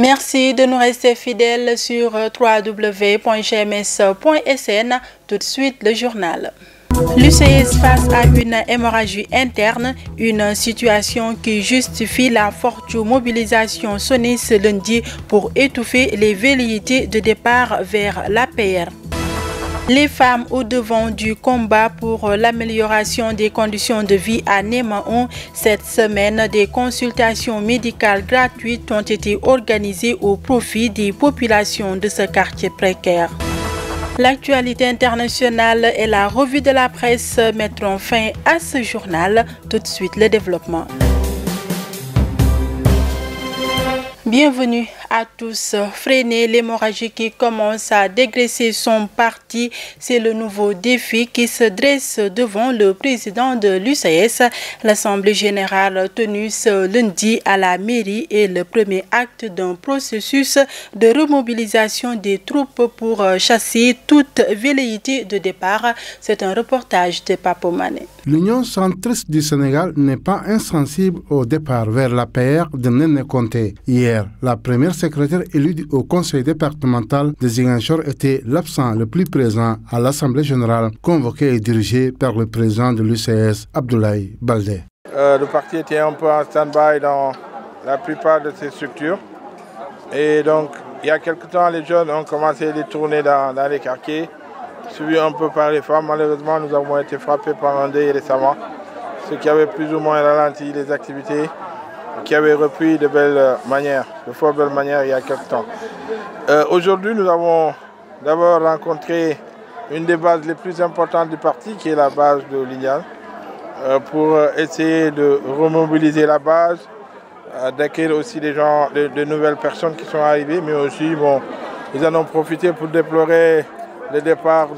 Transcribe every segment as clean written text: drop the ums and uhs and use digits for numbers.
Merci de nous rester fidèles sur www.gms.sn. Tout de suite, le journal. L'UCS face à une hémorragie interne, une situation qui justifie la forte mobilisation sonnée ce lundi pour étouffer les velléités de départ vers l'APR. Les femmes au devant du combat pour l'amélioration des conditions de vie à Néma-1. Cette semaine, des consultations médicales gratuites ont été organisées au profit des populations de ce quartier précaire. L'actualité internationale et la revue de la presse mettront fin à ce journal. Tout de suite, le développement. Bienvenue à tous. Freiner l'hémorragie qui commence à dégraisser son parti, c'est le nouveau défi qui se dresse devant le président de l'UCS. L'Assemblée générale tenue ce lundi à la mairie est le premier acte d'un processus de remobilisation des troupes pour chasser toute velléité de départ. C'est un reportage de Papo Mané. L'Union centriste du Sénégal n'est pas insensible au départ vers la PR de Néné Conté. Hier, la première secrétaire élue au conseil départemental de Ziguinchor était l'absent le plus présent à l'Assemblée générale convoquée et dirigée par le président de l'UCS, Abdoulaye Baldé. Le parti était un peu en stand-by dans la plupart de ses structures. Et donc, il y a quelque temps, les jeunes ont commencé à les tourner dans les quartiers, suivis un peu par les femmes. Malheureusement, nous avons été frappés par un deuil récemment, ce qui avait plus ou moins ralenti les activités, qui avait repris de belles manières, de fort belles manières il y a quelques temps. Aujourd'hui, nous avons d'abord rencontré une des bases les plus importantes du parti, qui est la base de l'Ignal, pour essayer de remobiliser la base, d'accueillir aussi des gens, de nouvelles personnes qui sont arrivées, mais aussi, ils en ont profité pour déplorer le départ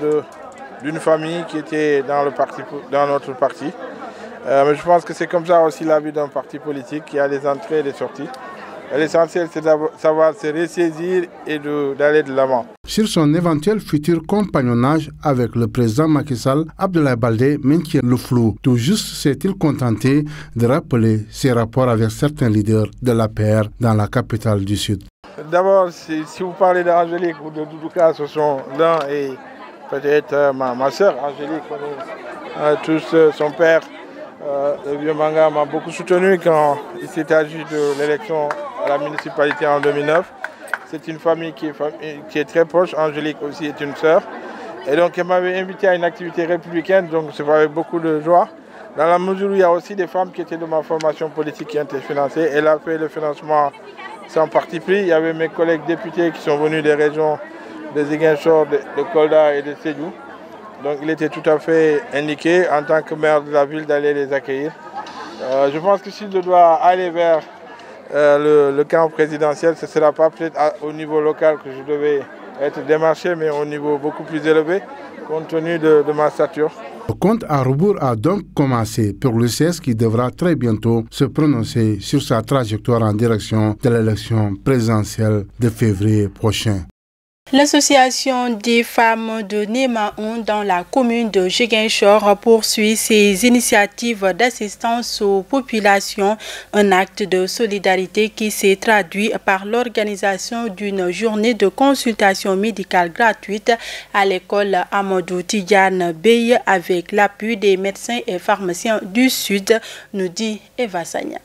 d'une famille qui était dans notre parti. Mais je pense que c'est comme ça aussi la vie d'un parti politique, il y a des entrées et des sorties. L'essentiel, c'est de savoir se ressaisir et d'aller de l'avant. Sur son éventuel futur compagnonnage avec le président Macky Sall, Abdoulaye Baldé maintient le flou. Tout juste s'est-il contenté de rappeler ses rapports avec certains leaders de l'APR dans la capitale du Sud. D'abord, si vous parlez d'Angélique ou de Doudouka, ce sont l'un et peut-être ma soeur Angélique, tous son père. Le vieux Manga m'a beaucoup soutenu quand il s'est agi de l'élection à la municipalité en 2009. C'est une famille qui est très proche. Angélique aussi est une sœur. Et donc elle m'avait invité à une activité républicaine, donc c'est avec beaucoup de joie. Dans la mesure où il y a aussi des femmes qui étaient de ma formation politique qui ont été financées. Elle a fait le financement sans parti pris. Il y avait mes collègues députés qui sont venus des régions de Ziguinchor, de Kolda et de Sédhiou. Donc il était tout à fait indiqué en tant que maire de la ville d'aller les accueillir. Je pense que si je dois aller vers le camp présidentiel, ce ne sera pas peut-être au niveau local que je devais être démarché, mais au niveau beaucoup plus élevé, compte tenu de ma stature. Le compte à rebours a donc commencé pour l'UCS qui devra très bientôt se prononcer sur sa trajectoire en direction de l'élection présidentielle de février prochain. L'association des femmes de Néma-1 dans la commune de Ziguinchor poursuit ses initiatives d'assistance aux populations, un acte de solidarité qui s'est traduit par l'organisation d'une journée de consultation médicale gratuite à l'école Amadou Tidiane Bey avec l'appui des médecins et pharmaciens du Sud, nous dit Eva Sagna.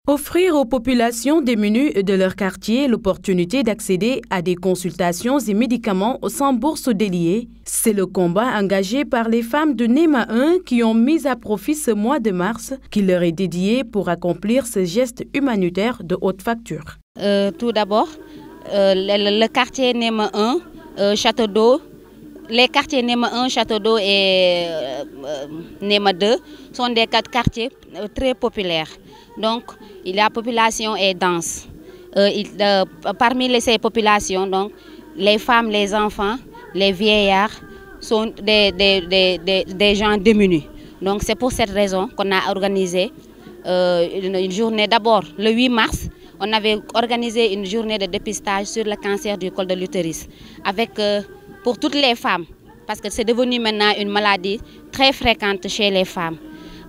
Offrir aux populations démunies de leur quartier l'opportunité d'accéder à des consultations et médicaments sans bourse déliée, c'est le combat engagé par les femmes de Néma-1 qui ont mis à profit ce mois de mars qui leur est dédié pour accomplir ce geste humanitaire de haute facture. Tout d'abord, le quartier Néma-1, Château d'Eau, les quartiers Néma 1, Château d'Eau et Néma 2 sont des quartiers très populaires. Donc, la population est dense. Parmi ces populations, donc, les femmes, les enfants, les vieillards sont des gens démunis. Donc, c'est pour cette raison qu'on a organisé une journée. D'abord, le 8 mars, on avait organisé une journée de dépistage sur le cancer du col de l'utérus avec pour toutes les femmes, parce que c'est devenu maintenant une maladie très fréquente chez les femmes.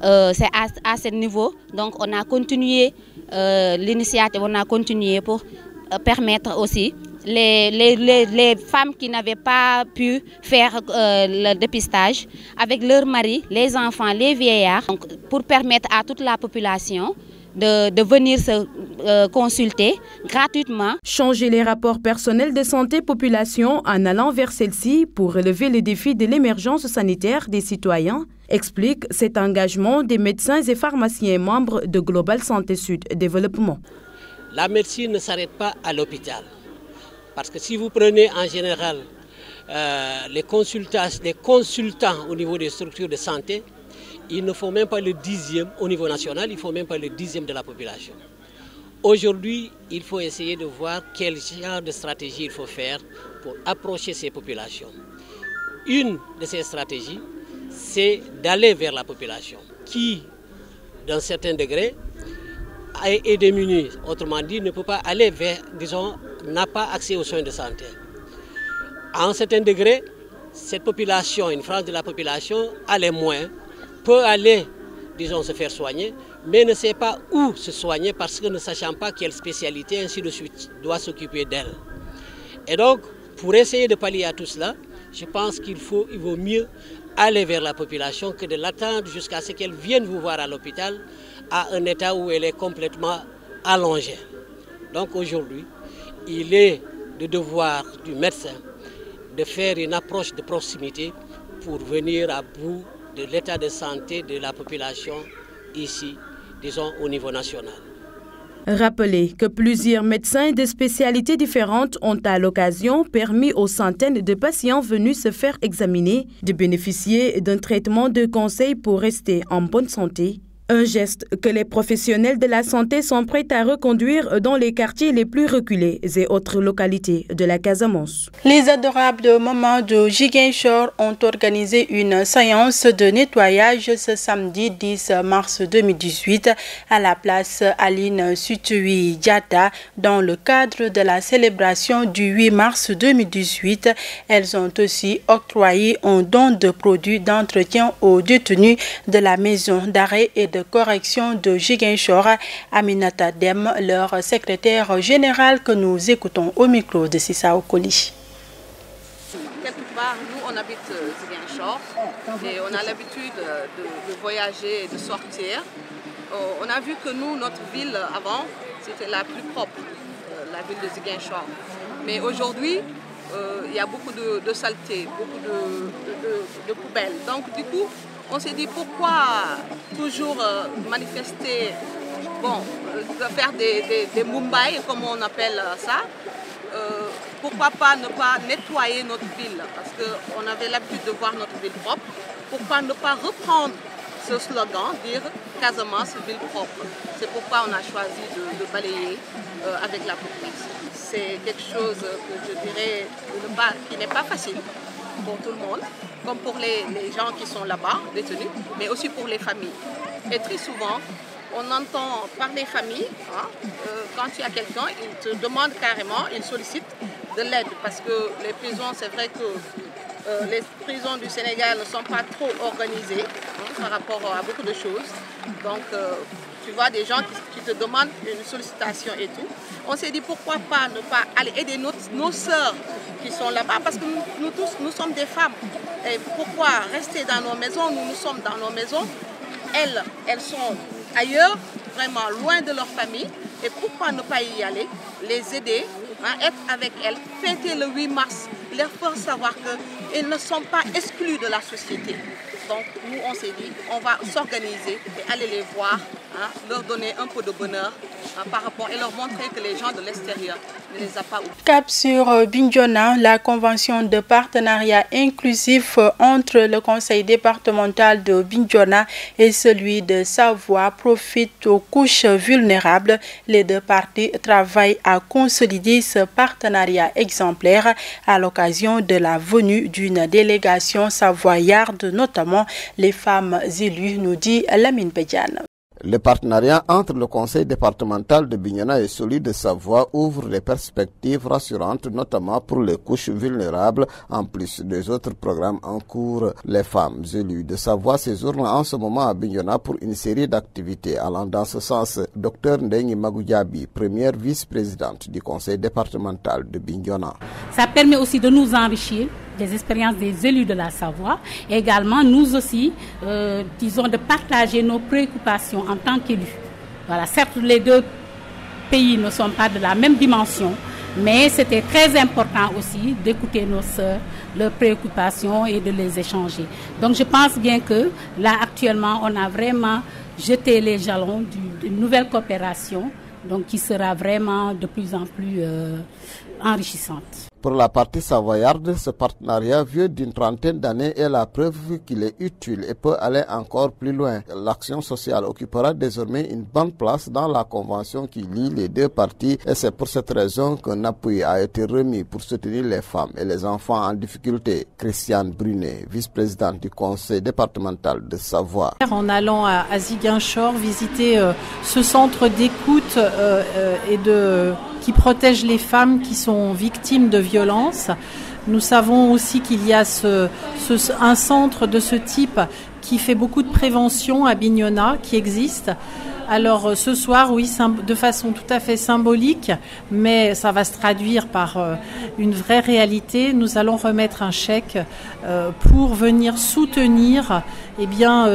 C'est à ce niveau, donc on a continué l'initiative, on a continué pour permettre aussi les femmes qui n'avaient pas pu faire le dépistage avec leurs maris, les enfants, les vieillards, donc pour permettre à toute la population de venir se consulter gratuitement. Changer les rapports personnels de santé-population en allant vers celle-ci pour relever le défi de l'émergence sanitaire des citoyens, explique cet engagement des médecins et pharmaciens membres de Global Santé Sud Développement. La médecine ne s'arrête pas à l'hôpital. Parce que si vous prenez en général les consultants au niveau des structures de santé, il ne faut même pas le 10e au niveau national, il ne faut même pas le 10e de la population. Aujourd'hui, il faut essayer de voir quel genre de stratégie il faut faire pour approcher ces populations. Une de ces stratégies, c'est d'aller vers la population qui, d'un certain degré, est démunie. Autrement dit, ne peut pas aller vers, disons, n'a pas accès aux soins de santé. À un certain degré, cette population, une frange de la population, a les moyens, peut aller, disons, se faire soigner, mais ne sait pas où se soigner parce que ne sachant pas quelle spécialité, ainsi de suite, doit s'occuper d'elle. Et donc, pour essayer de pallier à tout cela, je pense il vaut mieux aller vers la population que de l'attendre jusqu'à ce qu'elle vienne vous voir à l'hôpital à un état où elle est complètement allongée. Donc aujourd'hui, il est le devoir du médecin de faire une approche de proximité pour venir à bout de l'état de santé de la population ici, disons au niveau national. Rappelez que plusieurs médecins de spécialités différentes ont à l'occasion permis aux centaines de patients venus se faire examiner de bénéficier d'un traitement de conseil pour rester en bonne santé. Un geste que les professionnels de la santé sont prêts à reconduire dans les quartiers les plus reculés et autres localités de la Casamance. Les adorables mamans de Ziguinchor ont organisé une séance de nettoyage ce samedi 10 mars 2018 à la place Aline Sitoé Diatta dans le cadre de la célébration du 8 mars 2018. Elles ont aussi octroyé un don de produits d'entretien aux détenus de la maison d'arrêt et de correction de Ziguinchor. Aminata Dem, leur secrétaire général, que nous écoutons au micro de Sissa Okoli. Quelque part, nous on habite Ziguinchor et on a l'habitude de voyager et de sortir. On a vu que nous, notre ville avant, c'était la plus propre, la ville de Ziguinchor. Mais aujourd'hui, il y a beaucoup de saleté, beaucoup de poubelles. Donc du coup, on s'est dit pourquoi toujours manifester, faire des Mumbai, comme on appelle ça. Pourquoi pas ne pas nettoyer notre ville, parce qu'on avait l'habitude de voir notre ville propre. Pourquoi ne pas reprendre ce slogan, dire Casamance, ville propre. C'est pourquoi on a choisi de balayer avec la population. C'est quelque chose que je dirais qui n'est pas facile pour tout le monde, comme pour les gens qui sont là-bas, détenus, mais aussi pour les familles. Et très souvent, on entend par les familles, quand il y a quelqu'un, ils te demandent carrément, ils sollicitent de l'aide, parce que les prisons, c'est vrai que les prisons du Sénégal ne sont pas trop organisées par rapport à beaucoup de choses. Donc, tu vois des gens qui te demandent une sollicitation et tout. On s'est dit pourquoi pas ne pas aller aider nos sœurs qui sont là-bas, parce que nous tous, nous sommes des femmes. Et pourquoi rester dans nos maisons? Nous sommes dans nos maisons. Elles sont ailleurs, vraiment loin de leur famille. Et pourquoi ne pas y aller, les aider, être avec elles, fêter le 8 mars, leur faire savoir qu'elles ne sont pas exclues de la société. Donc nous, on s'est dit, on va s'organiser et aller les voir, leur donner un peu de bonheur par rapport et leur montrer que les gens de l'extérieur ne les a pas oubliés. Cap sur Bignona, la convention de partenariat inclusif entre le conseil départemental de Bignona et celui de Savoie profite aux couches vulnérables. Les deux parties travaillent à consolider ce partenariat exemplaire à l'occasion de la venue d'une délégation savoyarde, notamment les femmes élues, nous dit Lamine Bediane. Le partenariat entre le conseil départemental de Bignona et celui de Savoie ouvre des perspectives rassurantes, notamment pour les couches vulnérables, en plus des autres programmes en cours. Les femmes élues de Savoie séjournent en ce moment à Bignona pour une série d'activités allant dans ce sens. Dr Ndengi Magoudiabi, première vice-présidente du conseil départemental de Bignona. Ça permet aussi de nous enrichir des expériences des élus de la Savoie. Et également, nous aussi, disons, de partager nos préoccupations en tant qu'élus. Voilà, certes, les deux pays ne sont pas de la même dimension, mais c'était très important aussi d'écouter nos sœurs, leurs préoccupations et de les échanger. Donc je pense bien que là, actuellement, on a vraiment jeté les jalons d'une nouvelle coopération, donc qui sera vraiment de plus en plus enrichissante. Pour la partie savoyarde, ce partenariat vieux d'une trentaine d'années est la preuve qu'il est utile et peut aller encore plus loin. L'action sociale occupera désormais une bonne place dans la convention qui lie les deux parties et c'est pour cette raison qu'un appui a été remis pour soutenir les femmes et les enfants en difficulté. Christiane Brunet, vice-présidente du conseil départemental de Savoie. En allant à Ziguinchor visiter ce centre d'écoute qui protège les femmes qui sont victimes de violences. Nous savons aussi qu'il y a un centre de ce type qui fait beaucoup de prévention à Bignona, qui existe. Alors ce soir, oui, de façon tout à fait symbolique, mais ça va se traduire par une vraie réalité. Nous allons remettre un chèque pour venir soutenir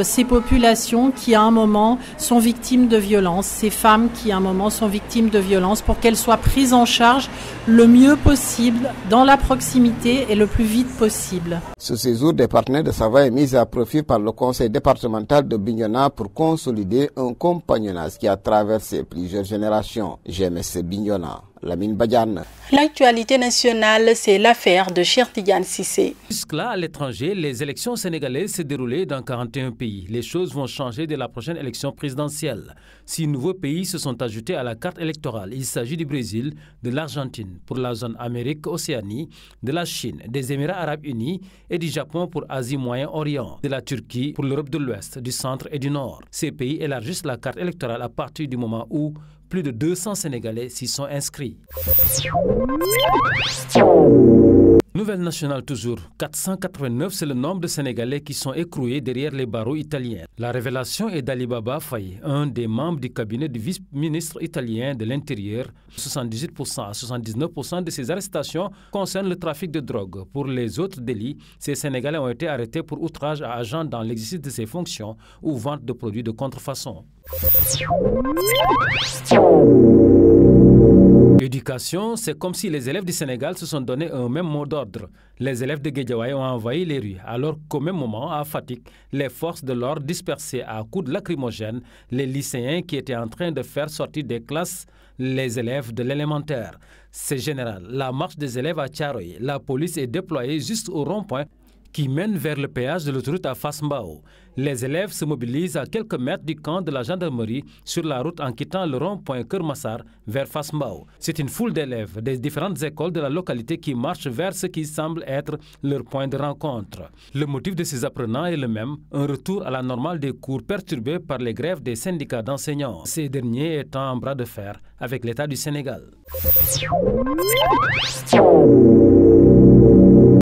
ces populations qui à un moment sont victimes de violences, ces femmes qui à un moment sont victimes de violences, pour qu'elles soient prises en charge le mieux possible, dans la proximité et le plus vite possible. Ce séjour des partenaires de Savoie est mis à profit par le conseil départemental de Bignona pour consolider un compagnonnage qui a traversé plusieurs générations. GMS Bignona, Lamine Badiane. L'actualité nationale, c'est l'affaire de Cheikh Tidiane Cissé. Jusque-là, à l'étranger, les élections sénégalaises se déroulaient dans 41 pays. Les choses vont changer dès la prochaine élection présidentielle. 6 nouveaux pays se sont ajoutés à la carte électorale. Il s'agit du Brésil, de l'Argentine pour la zone Amérique-Océanie, de la Chine, des Émirats arabes unis et du Japon pour Asie-Moyen-Orient, de la Turquie pour l'Europe de l'Ouest, du Centre et du Nord. Ces pays élargissent la carte électorale à partir du moment où plus de 200 Sénégalais s'y sont inscrits. Nouvelle nationale toujours, 489, c'est le nombre de Sénégalais qui sont écroués derrière les barreaux italiens. La révélation est d'Ali Baba Faye, un des membres du cabinet du vice-ministre italien de l'Intérieur. 78% à 79% de ces arrestations concernent le trafic de drogue. Pour les autres délits, ces Sénégalais ont été arrêtés pour outrage à agent dans l'exercice de ses fonctions ou vente de produits de contrefaçon. Éducation, c'est comme si les élèves du Sénégal se sont donné un même mot d'ordre. Les élèves de Guédiawaye ont envahi les rues, alors qu'au même moment, à Fatick, les forces de l'ordre dispersaient à coups de lacrymogènes les lycéens qui étaient en train de faire sortir des classes les élèves de l'élémentaire. C'est général. La marche des élèves à Thiaroye, la police est déployée juste au rond-point qui mène vers le péage de l'autoroute à Fass Mbao. Les élèves se mobilisent à quelques mètres du camp de la gendarmerie sur la route en quittant le rond-point Keur Massar vers Fass Mbao. C'est une foule d'élèves des différentes écoles de la localité qui marchent vers ce qui semble être leur point de rencontre. Le motif de ces apprenants est le même, un retour à la normale des cours perturbés par les grèves des syndicats d'enseignants, ces derniers étant en bras de fer avec l'État du Sénégal.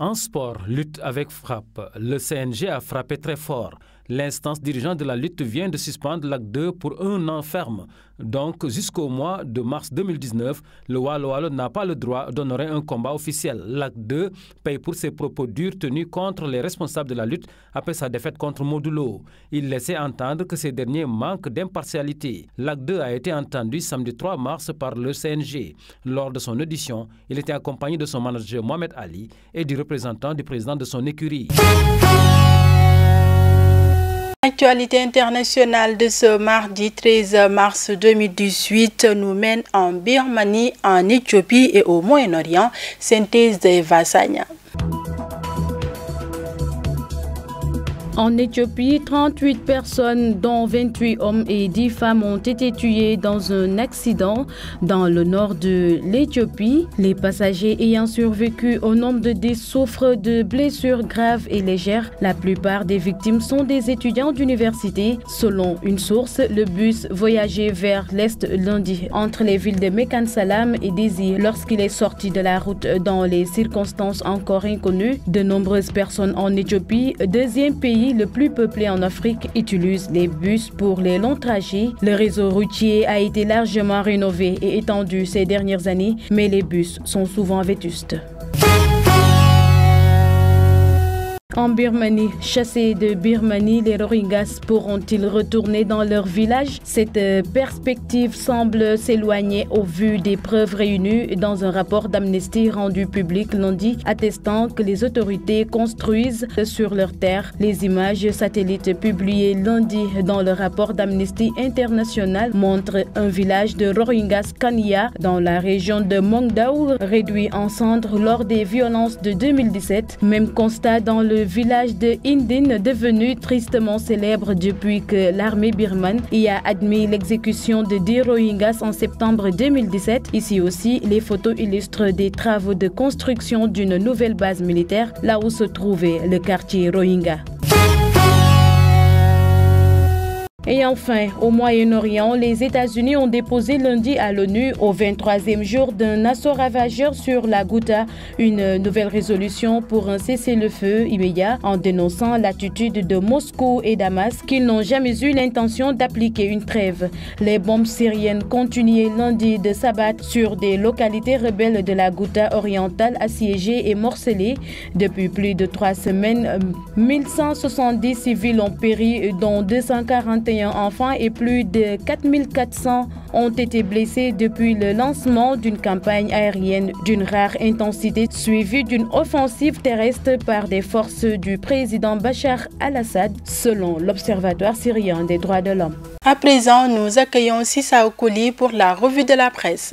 En sport, lutte avec frappe. Le CNG a frappé très fort. L'instance dirigeante de la lutte vient de suspendre l'Acte 2 pour 1 an ferme. Donc, jusqu'au mois de mars 2019, le Waalo n'a pas le droit d'honorer un combat officiel. L'Acte 2 paye pour ses propos durs tenus contre les responsables de la lutte après sa défaite contre Modulo. Il laissait entendre que ces derniers manquent d'impartialité. L'Acte 2 a été entendu samedi 3 mars par le CNG. Lors de son audition, il était accompagné de son manager Mohamed Ali et du représentant du président de son écurie. L'actualité internationale de ce mardi 13 mars 2018 nous mène en Birmanie, en Éthiopie et au Moyen-Orient. Synthèse de Eva Sagna. En Éthiopie, 38 personnes, dont 28 hommes et 10 femmes, ont été tuées dans un accident dans le nord de l'Éthiopie. Les passagers ayant survécu au nombre de 10 souffrent de blessures graves et légères. La plupart des victimes sont des étudiants d'université. Selon une source, le bus voyageait vers l'est lundi entre les villes de Mekane Salam et Désir. Lorsqu'il est sorti de la route dans les circonstances encore inconnues, de nombreuses personnes en Éthiopie, deuxième pays le plus peuplé en Afrique, utilisent les bus pour les longs trajets. Le réseau routier a été largement rénové et étendu ces dernières années, mais les bus sont souvent vétustes. En Birmanie, chassés de Birmanie, les Rohingyas pourront-ils retourner dans leur village? Cette perspective semble s'éloigner au vu des preuves réunies dans un rapport d'Amnesty rendu public lundi, attestant que les autorités construisent sur leur terre. Les images satellites publiées lundi dans le rapport d'Amnesty International montrent un village de Rohingyas Kania dans la région de Mongdaw réduit en cendres lors des violences de 2017. Même constat dans le village de Indin, devenu tristement célèbre depuis que l'armée birmane y a admis l'exécution de 10 Rohingyas en septembre 2017. Ici aussi, les photos illustrent des travaux de construction d'une nouvelle base militaire, là où se trouvait le quartier Rohingya. Et enfin, au Moyen-Orient, les États-Unis ont déposé lundi à l'ONU, au 23e jour d'un assaut ravageur sur la Ghouta, une nouvelle résolution pour un cessez-le-feu immédiat en dénonçant l'attitude de Moscou et Damas qu'ils n'ont jamais eu l'intention d'appliquer une trêve. Les bombes syriennes continuaient lundi de s'abattre sur des localités rebelles de la Ghouta orientale assiégées et morcelées. Depuis plus de 3 semaines, 1170 civils ont péri, dont 241 enfants et plus de 4400 ont été blessés depuis le lancement d'une campagne aérienne d'une rare intensité suivie d'une offensive terrestre par des forces du président Bachar al-Assad, selon l'Observatoire syrien des droits de l'homme. À présent, nous accueillons Sissa Okoli pour la revue de la presse.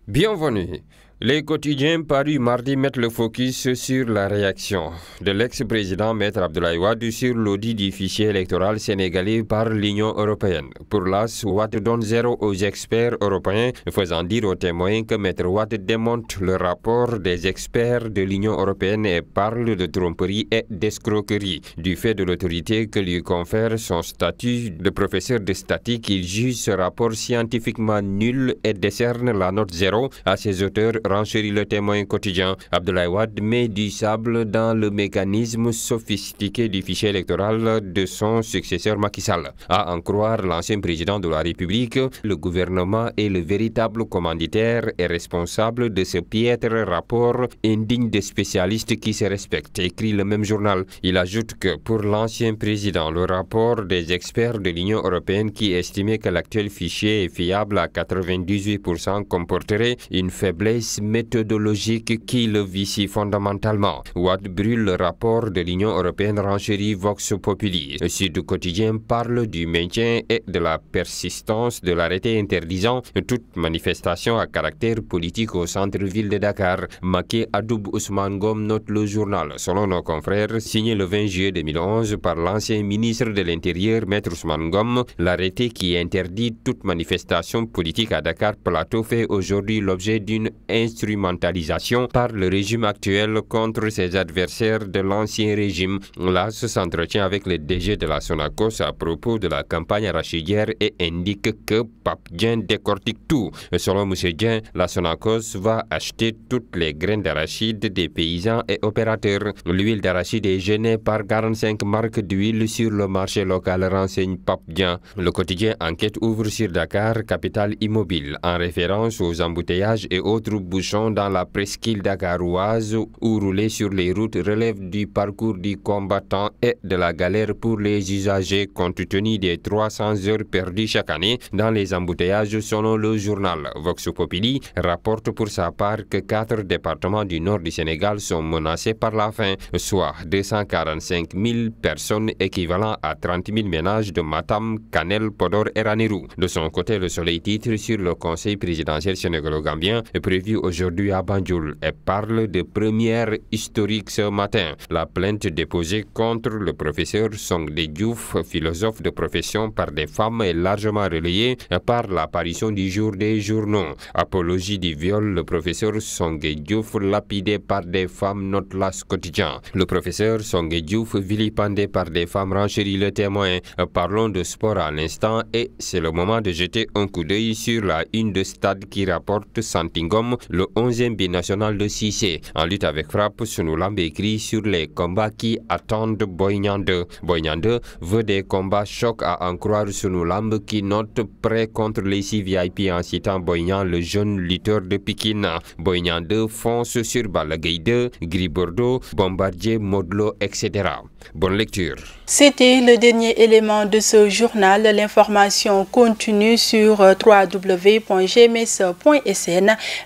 Bienvenue. Les quotidiens parus mardi mettent le focus sur la réaction de l'ex-président Maître Abdoulaye Wade sur l'audit du fichier électoral sénégalais par l'Union européenne. Pour l'AS, Wade donne 0 aux experts européens, faisant dire aux témoins que Maître Wade démonte le rapport des experts de l'Union européenne et parle de tromperie et d'escroquerie. Du fait de l'autorité que lui confère son statut de professeur de statique, il juge ce rapport scientifiquement nul et décerne la note 0 à ses auteurs, renchérit le témoin quotidien. Abdoulaye Wade met du sable dans le mécanisme sophistiqué du fichier électoral de son successeur Macky Sall. À en croire l'ancien président de la République, le gouvernement est le véritable commanditaire et responsable de ce piètre rapport indigne de spécialistes qui se respectent, écrit le même journal. Il ajoute que pour l'ancien président, le rapport des experts de l'Union européenne qui estimait que l'actuel fichier est fiable à 98% comporterait une faiblesse méthodologique qui le vicie fondamentalement. Wade brûle le rapport de l'Union européenne, renchérit Vox Populi. Sud Quotidien parle du maintien et de la persistance de l'arrêté interdisant toute manifestation à caractère politique au centre-ville de Dakar. Macky Adoub Ousmane Ngom note le journal. Selon nos confrères, signé le 20 juillet 2011 par l'ancien ministre de l'Intérieur, Maître Ousmane Ngom, l'arrêté qui interdit toute manifestation politique à Dakar Plateau fait aujourd'hui l'objet d'une instrumentalisation par le régime actuel contre ses adversaires de l'ancien régime. Là, s'entretient avec le DG de la Sonacos à propos de la campagne arachidière et indique que Pape Dieng décortique tout. Selon M. Dieng, la Sonacos va acheter toutes les graines d'arachide des paysans et opérateurs. L'huile d'arachide est gênée par 45 marques d'huile sur le marché local, renseigne Pape Dieng. Le quotidien Enquête ouvre sur Dakar, capitale immobile, en référence aux embouteillages et autres bouchons dans la presqu'île dakaroise où rouler sur les routes relève du parcours du combattant et de la galère pour les usagers compte tenu des 300 heures perdues chaque année dans les embouteillages selon le journal. Vox Populi rapporte pour sa part que 4 départements du nord du Sénégal sont menacés par la faim, soit 245 000 personnes équivalent à 30 000 ménages de Matam, Kanel, Podor et Ranérou. De son côté, le Soleil titre sur le conseil présidentiel sénégalo-gambien prévu aujourd'hui à Banjul et parle de première historique ce matin. La plainte déposée contre le professeur Songde Diouf, philosophe de profession par des femmes, est largement relayée par l'apparition du jour des journaux. Apologie du viol, le professeur Songde Diouf lapidé par des femmes, note L'As quotidien. Le professeur Songde Diouf vilipendé par des femmes, renchérit Le Témoin. Parlons de sport à l'instant et c'est le moment de jeter un coup d'œil sur la une de Stade qui rapporte Santingom, le 11e binational de Cissé. En lutte avec frappe, Sunulamb écrit sur les combats qui attendent Boy Niang 2. Boy Niang 2 veut des combats chocs à en croire Sunulamb qui note prêt contre les 6 VIP en citant Boy Niang, le jeune lutteur de Pikine. Boy Niang 2 fonce sur Balla Gaye 2, Gris Bordeaux, Bombardier, Modou Lo, etc. Bonne lecture. C'était le dernier élément de ce journal. L'information continue sur www.gms.sn.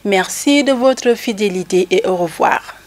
Merci de votre fidélité et au revoir.